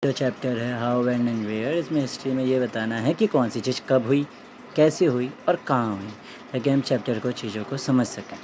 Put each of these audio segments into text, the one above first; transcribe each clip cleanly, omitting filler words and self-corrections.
जो चैप्टर है how when and where, इसमें हिस्ट्री में ये बताना है कि कौन सी चीज़ कब हुई, कैसे हुई और कहाँ हुई, ताकि हम चैप्टर को चीज़ों को समझ सकें।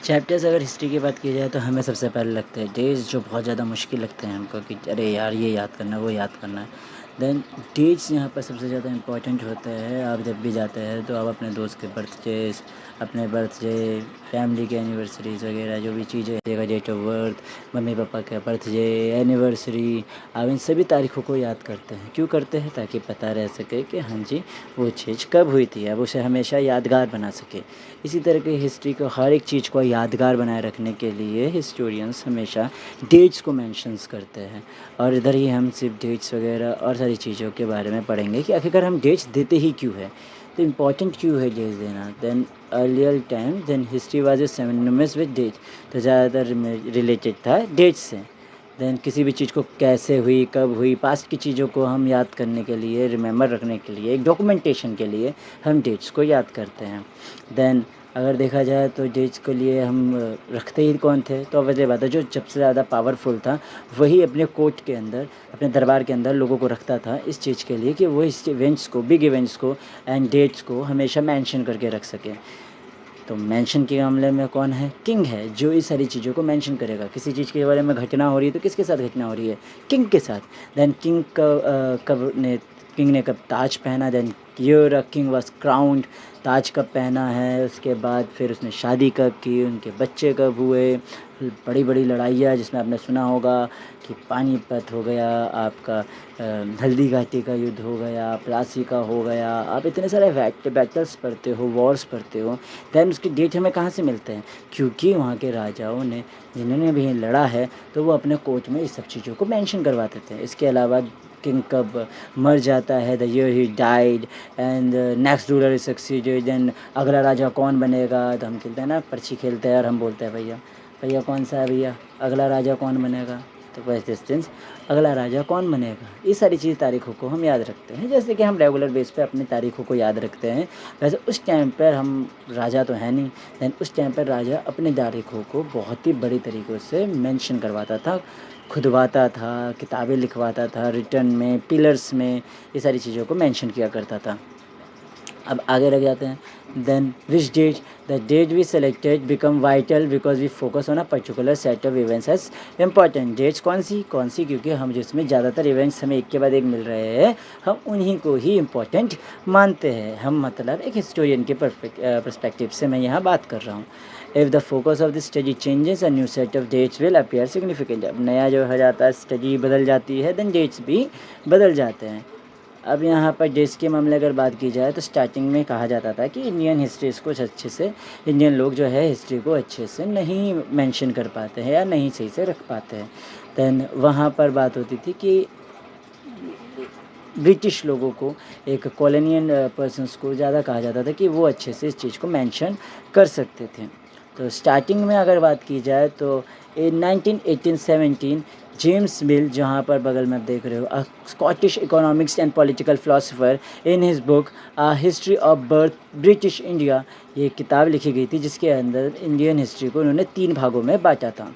चैप्टर्स अगर हिस्ट्री की बात की जाए तो हमें सबसे पहले लगते हैं डेट्स, जो बहुत ज़्यादा मुश्किल लगते हैं हमको कि अरे यार ये याद करना है, वो याद करना है। देन डेट्स यहाँ पर सबसे ज़्यादा इम्पोर्टेंट होते हैं। आप जब भी जाते हैं तो आप अपने दोस्त के बर्थडेज, अपने बर्थडे, फैमिली के एनिवर्सरीज़ वगैरह जो भी चीज़ें, date of birth, mummy papa का बर्थडे, एनिवर्सरी, आप इन सभी तारीखों को याद करते हैं। क्यों करते हैं? ताकि पता रह सके कि हाँ जी, वो चीज़ कब हुई थी, आप उसे हमेशा यादगार बना सके। इसी तरह की हिस्ट्री को, हर एक चीज़ को यादगार बनाए रखने के लिए हिस्टोरियंस हमेशा डेट्स को मेंशन्स करते हैं। और इधर ही हम सिर्फ डेट्स वगैरह और सारी चीज़ों के बारे में पढ़ेंगे कि आखिरकार हम डेट्स देते ही क्यों है, तो इम्पॉर्टेंट क्यों है डेट्स देना। Then earlier time then history was a synonymous with date, तो ज़्यादातर रिलेटेड था डेट्स से। देन किसी भी चीज़ को कैसे हुई, कब हुई, पास्ट की चीज़ों को हम याद करने के लिए, रिमेंबर रखने के लिए, एक डॉक्यूमेंटेशन के लिए हम डेट्स को याद करते हैं। देन अगर देखा जाए तो डेट्स के लिए हम रखते ही कौन थे, तो वजह बात है जो सबसे ज़्यादा पावरफुल था वही अपने कोर्ट के अंदर, अपने दरबार के अंदर लोगों को रखता था इस चीज़ के लिए कि वो इस इवेंट्स को, बिग इवेंट्स को एंड डेट्स को हमेशा मेंशन करके रख सके। तो मेंशन के मामले में कौन है? किंग है, जो इस सारी चीज़ों को मेंशन करेगा। किसी चीज़ के बारे में घटना हो रही है तो किसके साथ घटना हो रही है? किंग के साथ। देन किंग ने कब ताज पहना, then year a king was crowned, ताज कब पहना है, उसके बाद फिर उसने शादी कब की, उनके बच्चे कब हुए, बड़ी बड़ी लड़ाइयाँ जिसमें आपने सुना होगा कि पानीपत हो गया, आपका हल्दी घाटी का युद्ध हो गया, प्लासी का हो गया। आप इतने सारे बैटल्स पढ़ते हो, वॉर्स पढ़ते हो। देन उसके डेट हमें कहाँ से मिलते हैं? क्योंकि वहाँ के राजाओं ने, जिन्होंने भी लड़ा है, तो वो अपने कोर्ट में इस सब चीज़ों को मेंशन करवाते थे। इसके अलावा किंग कब मर जाता है, the year he died and next ruler is succeeded, then अगला राजा कौन बनेगा। तो हम खेलते हैं ना, पर्ची खेलते हैं और हम बोलते हैं भैया भैया कौन सा है भैया, अगला राजा कौन बनेगा। तो क्वेश्चन, अगला राजा कौन बनेगा, ये सारी चीज़ तारीखों को हम याद रखते हैं। जैसे कि हम रेगुलर बेस पे अपनी तारीखों को याद रखते हैं, वैसे उस टाइम पर हम राजा तो है नहीं, लेकिन उस टाइम पर राजा अपनी तारीखों को बहुत ही बड़ी तरीक़ों से मेंशन करवाता था, खुदवाता था, किताबें लिखवाता था, रिटर्न में, पिलर्स में, ये सारी चीज़ों को मेंशन किया करता था। अब आगे लग जाते हैं। Then which date, the date we selected become vital because we focus on a particular set of events as important. Dates कौन सी, क्योंकि हम जिसमें ज़्यादातर इवेंट्स हमें एक के बाद एक मिल रहे हैं, हम उन्हीं को ही इम्पॉर्टेंट मानते हैं। हम मतलब एक हिस्टोरियन के परस्पेक्टिव से मैं यहाँ बात कर रहा हूँ। If the focus of the study changes, a new set of dates will appear significant. अब नया जो हो जाता है, स्टडी बदल जाती है, देन डेट्स भी बदल जाते हैं। अब यहाँ पर डेट्स के मामले अगर बात की जाए तो स्टार्टिंग में कहा जाता था कि इंडियन हिस्ट्रीज़ को अच्छे से, इंडियन लोग जो है हिस्ट्री को अच्छे से नहीं मेंशन कर पाते हैं या नहीं सही से रख पाते हैं। देन वहाँ पर बात होती थी कि ब्रिटिश लोगों को, एक कॉलोनियल पर्सन्स को ज़्यादा कहा जाता था कि वो अच्छे से इस चीज़ को मेंशन कर सकते थे। तो स्टार्टिंग में अगर बात की जाए तो इन 1917 जेम्स मिल, जहाँ पर बगल में आप देख रहे हो, अ Scottish economics and political philosopher, in his book a history of birth British India, ये किताब लिखी गई थी जिसके अंदर इंडियन हिस्ट्री को उन्होंने 3 भागों में बाँटा था।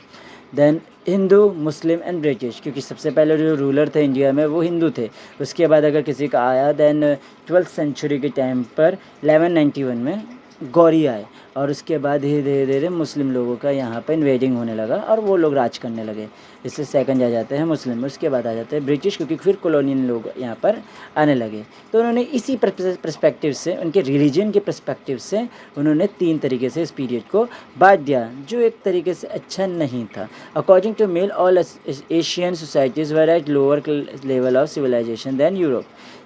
Then Hindu, Muslim and British, क्योंकि सबसे पहले जो रूलर थे इंडिया में वो हिंदू थे। उसके बाद अगर किसी का आया, देन 12th सेंचुरी के टाइम पर 1191 में गौरी आए, और उसके बाद धीरे धीरे धीरे मुस्लिम लोगों का यहाँ पर इन्वेडिंग होने लगा और वो लोग राज करने लगे। इससे सेकंड आ जाते हैं मुस्लिम, उसके बाद आ जाते हैं ब्रिटिश, क्योंकि फिर कॉलोनियल लोग यहाँ पर आने लगे। तो उन्होंने इसी पर्सपेक्टिव से, उनके रिलीजन के पर्सपेक्टिव से उन्होंने 3 तरीके से इस पीरियड को बाँट दिया, जो एक तरीके से अच्छा नहीं था। According to Mill, all Asian societies were at lower level of civilisation than Europe.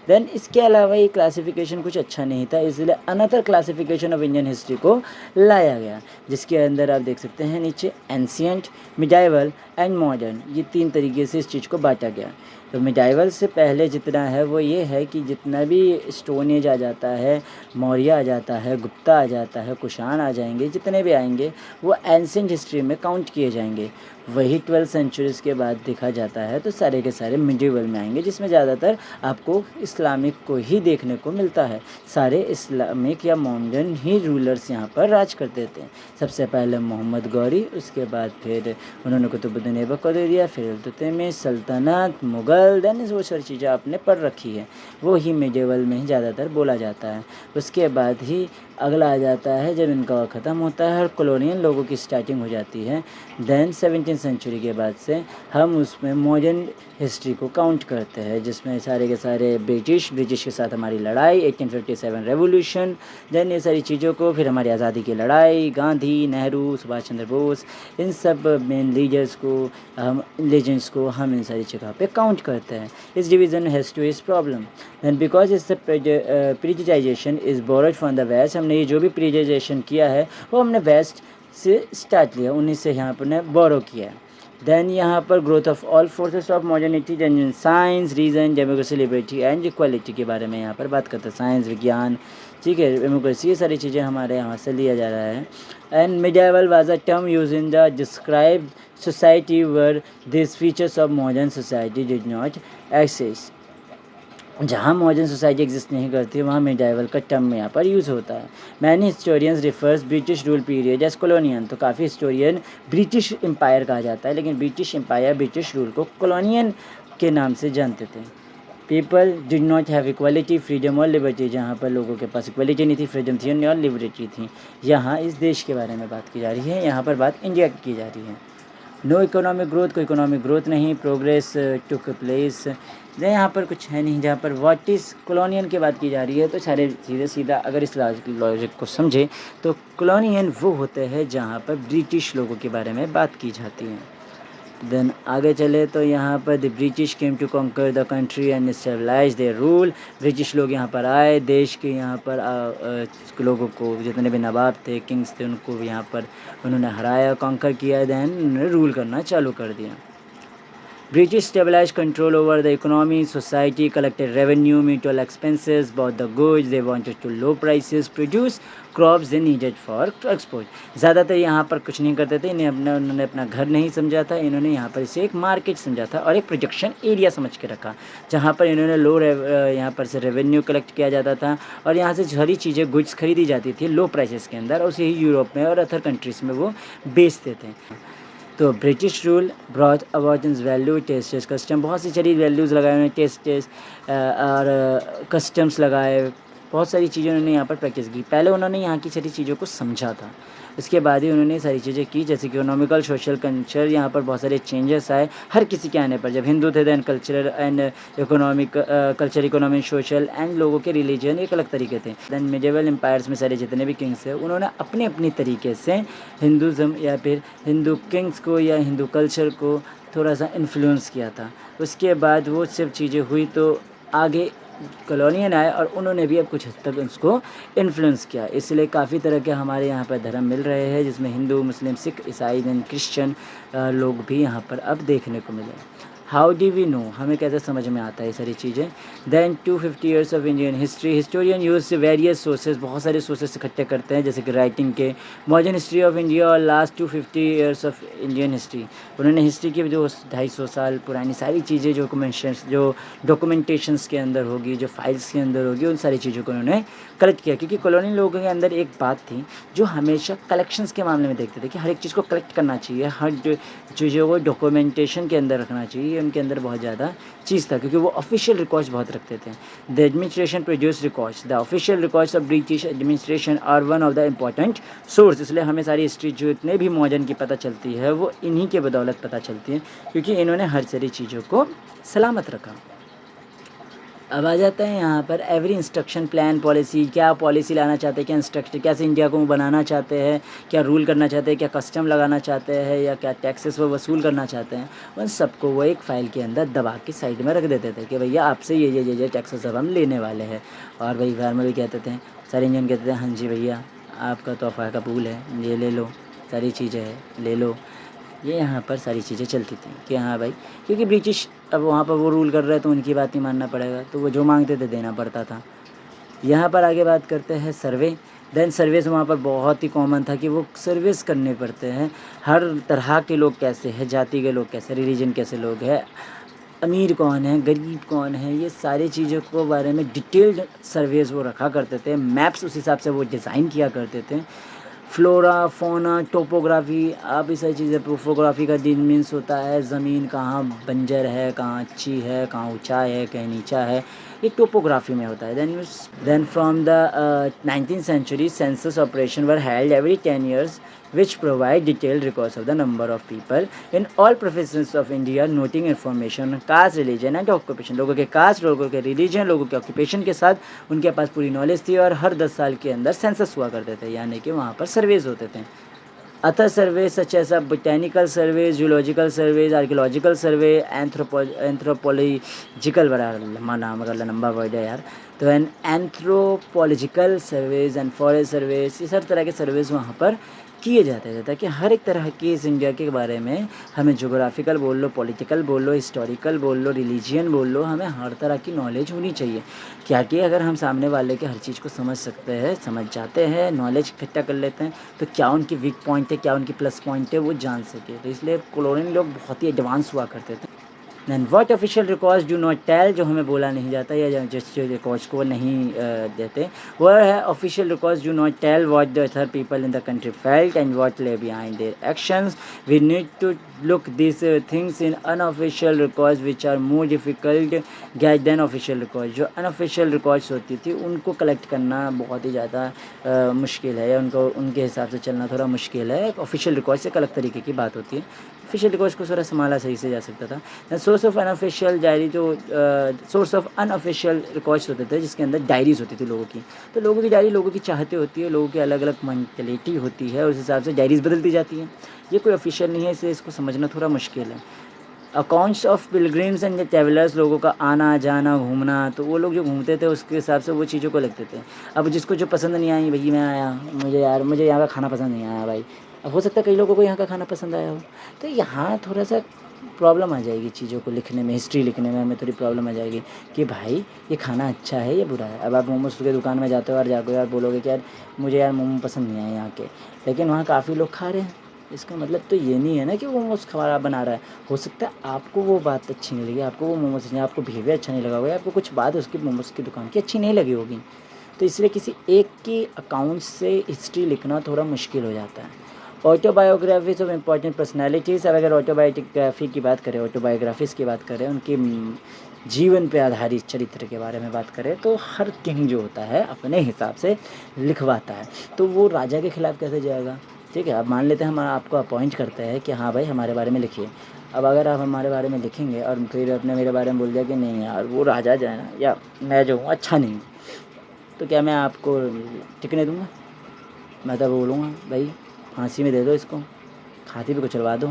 Then इसके अलावा ये क्लासिफिकेशन कुछ अच्छा नहीं था, इसलिए another classification of Indian history को लाया गया, जिसके अंदर आप देख सकते हैं नीचे एंशिएंट, मिडाइवल एंड मॉडर्न, ये 3 तरीके से इस चीज़ को बांटा गया। तो मिडाइवल से पहले जितना है वो ये है कि जितना भी स्टोन एज आ जाता है, मौर्य आ जाता है, गुप्ता आ जाता है, कुषाण आ जाएंगे, जितने भी आएंगे वो एंशिएंट हिस्ट्री में काउंट किए जाएंगे। वही 12th सेंचुरीज़ के बाद देखा जाता है तो सारे के सारे मिडीवल में आएंगे, जिसमें ज़्यादातर आपको इस्लामिक को ही देखने को मिलता है। सारे इस्लामिक या मॉडर्न ही रूलर्स यहाँ पर राज करते थे। सबसे पहले मोहम्मद गौरी, उसके बाद फिर उन्होंने कुतुबुद्दीन ऐबक को दे दिया, फिर इल्तुतमिश, सल्तनत, मुग़ल, देन वो सारी चीज़ें आपने पढ़ रखी है, वो ही मिडीवल में ही ज़्यादातर बोला जाता है। उसके बाद ही अगला आ जाता है जब इनका वक्त ख़त्म होता है और कॉलोनियल लोगों की स्टार्टिंग हो जाती है। देन 17th सेंचुरी के बाद से हम उसमें मॉडर्न हिस्ट्री को काउंट करते हैं, जिसमें सारे के सारे ब्रिटिश के साथ हमारी लड़ाई, 1857 रेवोल्यूशन, देन ये सारी चीज़ों को, फिर हमारी आज़ादी की लड़ाई, गांधी, नेहरू, सुभाष चंद्र बोस, इन सब मेन लीडर्स को, हम लेजेंड्स को हम इन सारी जगह पे काउंट करते हैं। इस डिवीज़न हैज़ टू इस प्रॉब्लम दैन बिकॉज इस prejudization is borrowed from the west. हमने ये जो भी प्रीजुडाइजेशन किया है वो हमने वेस्ट से स्टार्ट लिया, उन्हीं से यहाँ पर ने बोरो किया है। देन यहाँ पर growth of all forces of modernity, then science, reason, democracy, liberty and equality के बारे में यहाँ पर बात करते हैं। साइंस, विज्ञान, ठीक है, डेमोक्रेसी, ये सारी चीज़ें हमारे यहाँ से लिया जा रहा है। And medieval was a term use in the describe society were this features of modern society did not exist. जहाँ मॉडर्न सोसाइटी एग्जिस्ट नहीं करती वहाँ मिडाइवल का टर्म यहाँ पर यूज़ होता है। Many historians refers British rule period as colonial, तो काफ़ी हिस्टोरियन ब्रिटिश एम्पायर कहा जाता है, लेकिन ब्रिटिश एम्पायर ब्रिटिश रूल को कॉलोनियन के नाम से जानते थे। People did not have equality, freedom और लिबर्टी, जहाँ पर लोगों के पास इक्वालिटी नहीं थी, फ्रीडम थी और लिबर्टी थी। यहाँ इस देश के बारे में बात की जा रही है, यहाँ पर बात इंडिया की जा रही है। नो इकोनॉमिक ग्रोथ, कोई इकोनॉमिक ग्रोथ नहीं, प्रोग्रेस टुक प्लेस, यहाँ पर कुछ है नहीं। जहाँ पर व्हाट इज़ कॉलोनियन की बात की जा रही है तो सारे सीधे सीधा अगर इस लॉजिक को समझे तो कॉलोनियन वो होते हैं जहाँ पर ब्रिटिश लोगों के बारे में बात की जाती है। देन आगे चले तो यहाँ पर the British came to conquer the country and stabilise their rule. British लोग यहाँ पर आए, देश के यहाँ पर लोगों को, जितने भी नवाब थे, किंग्स थे, उनको भी यहाँ पर उन्होंने हराया, कॉन्कर किया, देन उन्होंने रूल करना चालू कर दिया। British stabilized control over the economy, society, collected revenue, meet all expenses, bought the goods they wanted to low prices, produce crops they needed for export। ज़्यादातर यहाँ पर कुछ नहीं करते थे, उन्होंने अपना घर नहीं समझा था, इन्होंने यहाँ पर इसे एक मार्केट समझा था और एक प्रोडक्शन एरिया समझ के रखा, जहाँ पर इन्होंने यहाँ पर से रेवेन्यू कलेक्ट किया जाता था और यहाँ से सारी चीज़ें गुड्स खरीदी जाती थी लो प्राइसेस के अंदर, और उसे ही यूरोप में और अदर कंट्रीज़ में वो बेचते थे। तो British rule brought about in value, taste custom, बहुत सी सारी वैल्यूज़ लगाए उन्होंने, टेस्ट और कस्टम्स लगाए, बहुत सारी चीज़ें उन्होंने यहाँ पर प्रैक्टिस की। पहले उन्होंने यहाँ की सारी चीज़ों को समझा था, उसके बाद ही उन्होंने सारी चीज़ें की, जैसे कि इकोनॉमिकल, सोशल, कल्चर, यहाँ पर बहुत सारे चेंजेस आए हर किसी के आने पर। जब हिंदू थे then cultural and economic, culture, economic, social and लोगों के रिलीजन एक अलग तरीके थे। दैन मिडिएवल एम्पायर्स में सारे जितने भी किंग्स हैं उन्होंने अपने अपनी तरीके से हिंदुज़म या फिर हिंदू किंग्स को या हिंदू कल्चर को थोड़ा सा इन्फ्लुएंस किया था। उसके बाद वो सब चीज़ें हुई तो आगे कॉलोनियन आए और उन्होंने भी अब कुछ हद तक उसको इन्फ्लुएंस किया, इसलिए काफ़ी तरह के हमारे यहाँ पर धर्म मिल रहे हैं, जिसमें हिंदू, मुस्लिम, सिख, ईसाई एंड क्रिश्चियन लोग भी यहाँ पर अब देखने को मिले। हाउ डू वी नो, हमें कैसे समझ में आता है ये सारी चीज़ें। Then 250 years of Indian history, historian use various sources, बहुत सारे सोर्सेज इकट्ठे करते हैं, जैसे कि राइटिंग के, मॉडर्न हिस्ट्री ऑफ इंडिया और last 250 years of Indian history. उन्होंने हिस्ट्री की जो 250 साल पुरानी सारी चीज़ें जो डॉक्यूमेंटेशंस के अंदर होगी, जो फाइल्स के अंदर होगी, उन सारी चीज़ों को उन्होंने कलेक्ट किया, क्योंकि कॉलोनी लोगों के अंदर एक बात थी जो हमेशा कलेक्शंस के मामले में देखते थे कि हर एक चीज़ को कलेक्ट करना चाहिए, हर चीज़ों को डॉक्यूमेंटेशन के अंदर रखना चाहिए, उनके अंदर बहुत ज़्यादा चीज़ था, क्योंकि वो ऑफिशियल रिकॉर्ड्स बहुत रखते थे। The administration produce records, the official records of British administration are one of the important source. इसलिए हमें सारी हिस्ट्री जो इतने भी मॉडर्न की पता चलती है वो इन्हीं के बदौलत पता चलती है, क्योंकि इन्होंने हर सारी चीज़ों को सलामत रखा। अब आ जाता है यहाँ पर एवरी इंस्ट्रक्शन, प्लान, पॉलिसी, क्या पॉलिसी लाना चाहते हैं, क्या इंस्ट्रक्शन, कैसे इंडिया को बनाना चाहते हैं, क्या रूल करना चाहते हैं, क्या कस्टम लगाना चाहते हैं या क्या टैक्सेस वो वसूल करना चाहते हैं, उन सबको वो एक फ़ाइल के अंदर दबा के साइड में रख देते थे कि भैया आपसे ये टैक्सेस अब हम लेने वाले हैं। और भाई फार्मर भी कहते थे, सारे इंडियन कहते थे हाँ जी भैया आपका तोहफ़ा कबूल है, ये ले लो, सारी चीज़ें हैं ले लो। ये यहाँ पर सारी चीज़ें चलती थी कि हाँ भाई, क्योंकि ब्रिटिश अब वहाँ पर वो रूल कर रहे हैं तो उनकी बात ही मानना पड़ेगा, तो वो जो मांगते थे देना पड़ता था। यहाँ पर आगे बात करते हैं सर्वे। देन सर्विस वहाँ पर बहुत ही कॉमन था कि वो सर्विस करने पड़ते हैं। हर तरह के लोग कैसे हैं, जाति के लोग कैसे, रिलीजन कैसे लोग हैं, अमीर कौन है, गरीब कौन है, ये सारी चीज़ों को बारे में डिटेल्ड सर्वेस वो रखा करते थे। मैप्स उस हिसाब से वो डिज़ाइन किया करते थे। फ्लोरा, फ़ौना, टोपोग्राफ़ी, आप ये सारी चीज़ें, टोपोग्राफ़ी का मीन्स होता है ज़मीन कहाँ बंजर है, कहाँ अच्छी है, कहाँ ऊँचाई है, कहीं नीचा है, ये टोपोग्राफ़ी में होता है। Then from the 19th century census operation were held every 10 years which provide detailed records of the number of people in all professions of India, noting information on caste, religion and occupation। लोगों के cast, लोगों के religion, लोगों के occupation के साथ उनके पास पूरी नॉलेज थी और हर 10 साल के अंदर सेंसस हुआ करते थे, यानी कि वहाँ पर सर्वेज होते थे। Other survey such as botanical survey, zoological surveys, archaeological survey, anthropological, बड़ा लंबा नाम, अगर लंबा वर्ड है यार, तो anthropological surveys and forest surveys, ये हर तरह के सर्वेज वहाँ पर किए जाते थे, ताकि हर एक तरह की इस इंडिया के बारे में हमें जोग्राफिकल बोल लो, पॉलिटिकल बोल लो, हिस्टोरिकल बोल लो, रिलीजियन बोल लो, हमें हर तरह की नॉलेज होनी चाहिए। क्या कि अगर हम सामने वाले के हर चीज़ को समझ सकते हैं, समझ जाते हैं, नॉलेज इकट्ठा कर लेते हैं, तो क्या उनकी वीक पॉइंट है, क्या उनकी प्लस पॉइंट है, वो जान सके। तो इसलिए कॉलोनियल लोग बहुत ही एडवांस हुआ करते थे। Then what official records do not tell, जो हमें बोला नहीं जाता या जिस रिकॉर्ड्स को नहीं देते, वो है official records do not tell what the other people in the country felt and what lay behind their actions. We need to look this things in unofficial records which are more difficult get than official records. जो unofficial records होती थी उनको collect करना बहुत ही ज़्यादा मुश्किल है, या उनको उनके हिसाब से चलना थोड़ा मुश्किल है। ऑफिशियल रिकॉर्ड से एक अलग तरीके की बात होती है, ऑफिशियल रिकॉर्ड्स को थोड़ा संभाला सही से जा सकता था। सोर्स ऑफ अनऑफिशियल डायरी, जो सोर्स ऑफ अनऑफिशियल रिकॉर्ड्स होते थे जिसके अंदर डायरीज़ होती थी लोगों की, तो लोगों की डायरी लोगों की चाहते होती है, लोगों की अलग अलग मेंटलिटी होती है, उस हिसाब से डायरीज़ बदलती जाती हैं। ये कोई ऑफिशियल नहीं है, इसलिए इसको समझना थोड़ा मुश्किल है। Accounts of pilgrims and travellers, लोगों का आना जाना घूमना, तो वो लोग जो घूमते थे उसके हिसाब से वो चीज़ों को लिखते थे। अब जिसको जो पसंद नहीं आई, भई मैं आया, मुझे यहाँ का खाना पसंद नहीं आया भाई, अब हो सकता है कई लोगों को यहाँ का खाना पसंद आया हो, तो यहाँ थोड़ा सा प्रॉब्लम आ जाएगी चीज़ों को लिखने में, हिस्ट्री लिखने में हमें थोड़ी प्रॉब्लम आ जाएगी कि भाई ये खाना अच्छा है या बुरा है। अब आप मोमोज़ की दुकान में जाते हो और जाकर यार बोलोगे कि यार मुझे यार मोमो पसंद नहीं आए यहाँ के, लेकिन वहाँ काफ़ी लोग खा रहे हैं, इसका मतलब तो ये नहीं है ना कि वो मोमोज़ खराब बना रहा है। हो सकता है आपको वो बात अच्छी नहीं लगी, आपको वो मोमोज़ नहीं, आपको बिहेवियर अच्छा नहीं लगा होगा, आपको कुछ बात उसकी मोमोज़ की दुकान की अच्छी नहीं लगी होगी। तो इसलिए किसी एक की अकाउंट से हिस्ट्री लिखना थोड़ा मुश्किल हो जाता है। ऑटोबायोग्राफीज़ ऑफ इम्पॉर्टेंट पर्सनैलिटीज़, अब अगर ऑटोबायोग्राफी की बात करें, ऑटोबायोग्राफीज़ की बात करें, उनकी जीवन पे आधारित चरित्र के बारे में बात करें, तो हर किंग जो होता है अपने हिसाब से लिखवाता है, तो वो राजा के खिलाफ कैसे जाएगा। ठीक है, अब मान लेते हैं हम आपको अपॉइंट करते हैं कि हाँ भाई हमारे बारे में लिखिए। अब अगर आप हमारे बारे में लिखेंगे और फिर आपने मेरे बारे में बोल दिया कि नहीं यार वो राजा जो है ना या मैं जो हूँ अच्छा नहीं हूँ, तो क्या मैं आपको टिकने दूँगा? मैं तो बोलूँगा भाई फांसी में दे दो इसको, फांसी पे को चलवा दो,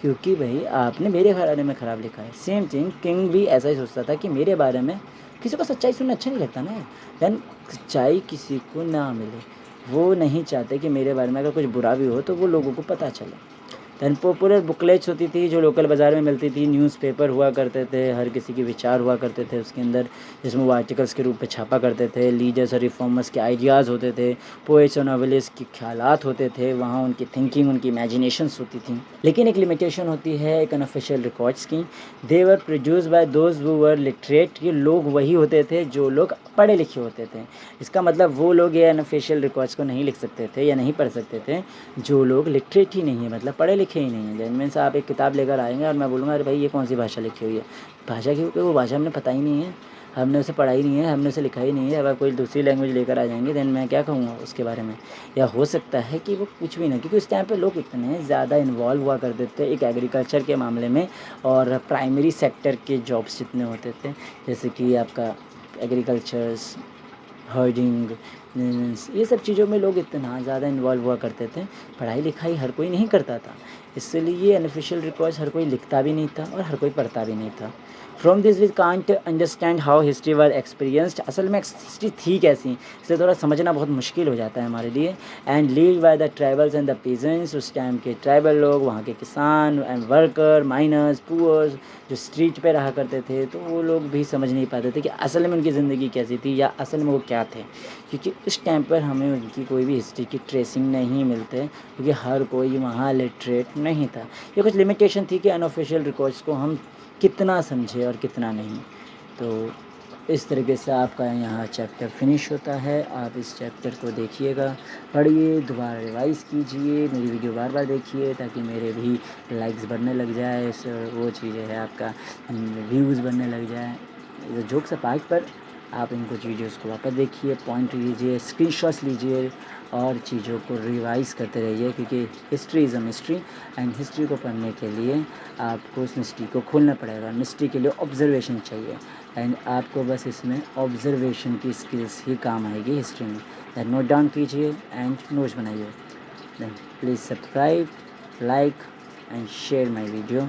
क्योंकि भाई आपने मेरे बारे में ख़राब लिखा है। सेम थिंग किंग भी ऐसा ही सोचता था कि मेरे बारे में, किसी को सच्चाई सुनना अच्छा नहीं लगता ना, देन सच्चाई किसी को ना मिले, वो नहीं चाहते कि मेरे बारे में अगर कुछ बुरा भी हो तो वो लोगों को पता चले। दैन पॉपुलर बुकलेट्स होती थी जो लोकल बाज़ार में मिलती थी, न्यूज़पेपर हुआ करते थे, हर किसी के विचार हुआ करते थे उसके अंदर, जिसमें वो आर्टिकल्स के रूप में छापा करते थे। लीडर्स और रिफॉर्मर्स के आइडियाज़ होते थे, पोएट्स और नॉवेलिस्ट के ख़यालात होते थे, वहाँ उनकी थिंकिंग, उनकी इमेजिनेशंस होती थी। लेकिन एक लिमिटेशन होती है एक अनऑफिशियल रिकॉर्ड्स की, they were produced by those who were literate, ये लोग वही होते थे जो लोग पढ़े लिखे होते थे। इसका मतलब वो लोग ये अनऑफिशियल रिकॉर्ड्स को नहीं लिख सकते थे या नहीं पढ़ सकते थे जो लोग लिटरेट ही नहीं है, मतलब पढ़े लिखे ही नहीं है। जैसे मीन्स आप एक किताब लेकर आएंगे और मैं बोलूँगा अरे भाई ये कौन सी भाषा लिखी हुई है, भाषा की वो भाषा हमने पता ही नहीं है, हमने उसे पढ़ा ही नहीं है, हमने उसे लिखा ही नहीं है। अब आप कोई दूसरी लैंग्वेज लेकर आ जाएंगे देन मैं क्या कहूँगा उसके बारे में, या हो सकता है कि वो कुछ भी ना, क्योंकि उस टाइम पे लोग इतने ज़्यादा इन्वॉल्व हुआ करते थे एक एग्रीकल्चर के मामले में, और प्राइमरी सेक्टर के जॉब्स जितने होते थे, जैसे कि आपका एग्रीकल्चर्स, हर्डिंग, ये सब चीज़ों में लोग इतना ज़्यादा इन्वॉल्व हुआ करते थे, पढ़ाई लिखाई हर कोई नहीं करता था, इसलिए अनऑफिशियल रिकॉर्ड्स हर कोई लिखता भी नहीं था और हर कोई पढ़ता भी नहीं था। From this we can't understand how history were experienced, असल में हिस्ट्री थी कैसी, इसलिए थोड़ा समझना बहुत मुश्किल हो जाता है हमारे लिए। And lead by the tribals and the peasants, उस टाइम के ट्राइबल लोग, वहाँ के किसान एंड वर्कर, माइनर्स, पुअर्स जो स्ट्रीट पे रहा करते थे, तो वो लोग भी समझ नहीं पाते थे कि असल में उनकी ज़िंदगी कैसी थी या असल में वो क्या थे, क्योंकि इस टाइम पर हमें उनकी कोई भी हिस्ट्री की ट्रेसिंग नहीं मिलते, क्योंकि हर कोई वहाँ लिटरेट नहीं था। ये कुछ लिमिटेशन थी कि अनऑफिशियल रिकॉर्ड्स को हम कितना समझे और कितना नहीं। तो इस तरीके से आपका यहाँ चैप्टर फिनिश होता है। आप इस चैप्टर को देखिएगा, पढ़िए, दोबारा रिवाइज़ कीजिए, मेरी वीडियो बार-बार देखिए ताकि मेरे भी लाइक्स बढ़ने लग जाए, वो चीज़ें है आपका व्यूज़ बढ़ने लग जाए। जोक्स अपार्ट, पर आप इन कुछ वीडियोज़ को वापस देखिए, पॉइंट लीजिए, स्क्रीनशॉट्स लीजिए और चीज़ों को रिवाइज़ करते रहिए, क्योंकि history is a mystery and history को पढ़ने के लिए आपको उस मिस्ट्री को खोलना पड़ेगा। मिस्ट्री के लिए ऑब्ज़र्वेशन चाहिए एंड आपको बस इसमें ऑब्ज़र्वेशन की स्किल्स ही काम आएगी हिस्ट्री में। देन नोट डाउन कीजिए एंड नोट्स बनाइए। Then please subscribe, like and share my video.